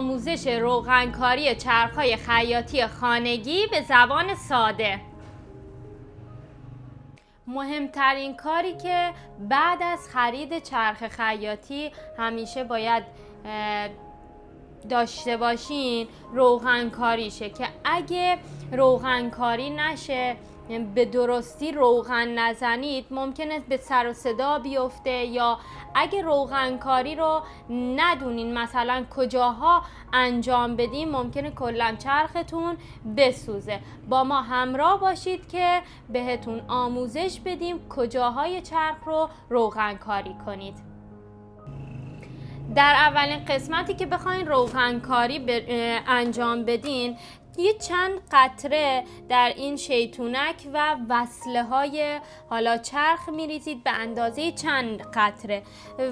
آموزش روغنکاری چرخ‌های خیاطی خانگی به زبان ساده. مهمترین کاری که بعد از خرید چرخ خیاطی همیشه باید داشته باشین روغنکاریشه که اگه روغنکاری نشه، به درستی روغن نزنید، ممکنه به سر و صدا بیفته، یا اگه روغنکاری رو ندونین مثلا کجاها انجام بدین ممکنه کلا چرختون بسوزه. با ما همراه باشید که بهتون آموزش بدیم کجاهای چرخ رو روغنکاری کنید. در اولین قسمتی که بخواین روغنکاری انجام بدین، یه چند قطره در این شیطونک و وصله های حالا چرخ میریزید به اندازه چند قطره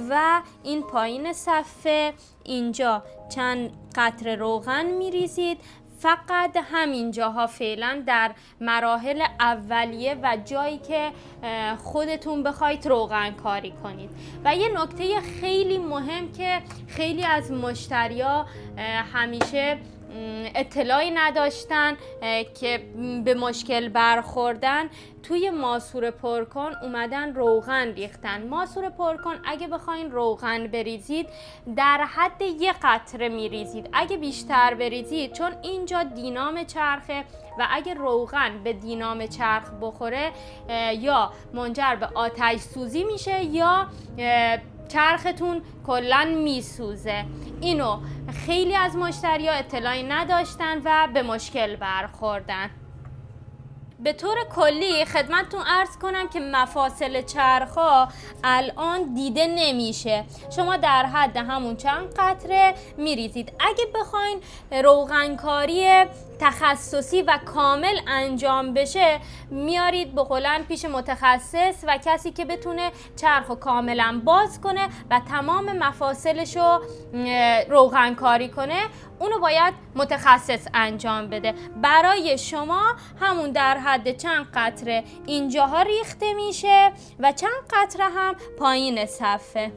و این پایین صفحه اینجا چند قطره روغن میریزید. فقط همین جاها فعلا در مراحل اولیه و جایی که خودتون بخواید روغن کاری کنید. و یه نکته خیلی مهم که خیلی از مشتریا همیشه اطلاعی نداشتن که به مشکل برخوردن، توی ماسور پرکن اومدن روغن ریختن. ماسور پرکن اگه بخواین روغن بریزید در حد 1 قطره میریزید. اگه بیشتر بریزید، چون اینجا دینام چرخه و اگه روغن به دینام چرخ بخوره یا منجر به آتش سوزی میشه یا چرختون کلن میسوزه. اینو خیلی از مشتری‌ها اطلاعی نداشتن و به مشکل برخوردن. به طور کلی خدمتتون عرض کنم که مفاصل چرخ‌ها الان دیده نمیشه. شما در حد همون چند قطره میریزید. اگه بخواین روغنکاری تخصصی و کامل انجام بشه، میارید به قولن پیش متخصص و کسی که بتونه چرخو کاملا باز کنه و تمام مفاصلشو روغنکاری کنه. اونو باید متخصص انجام بده. برای شما همون در حد چند قطره اینجاها ریخته میشه و چند قطره هم پایین صفحه.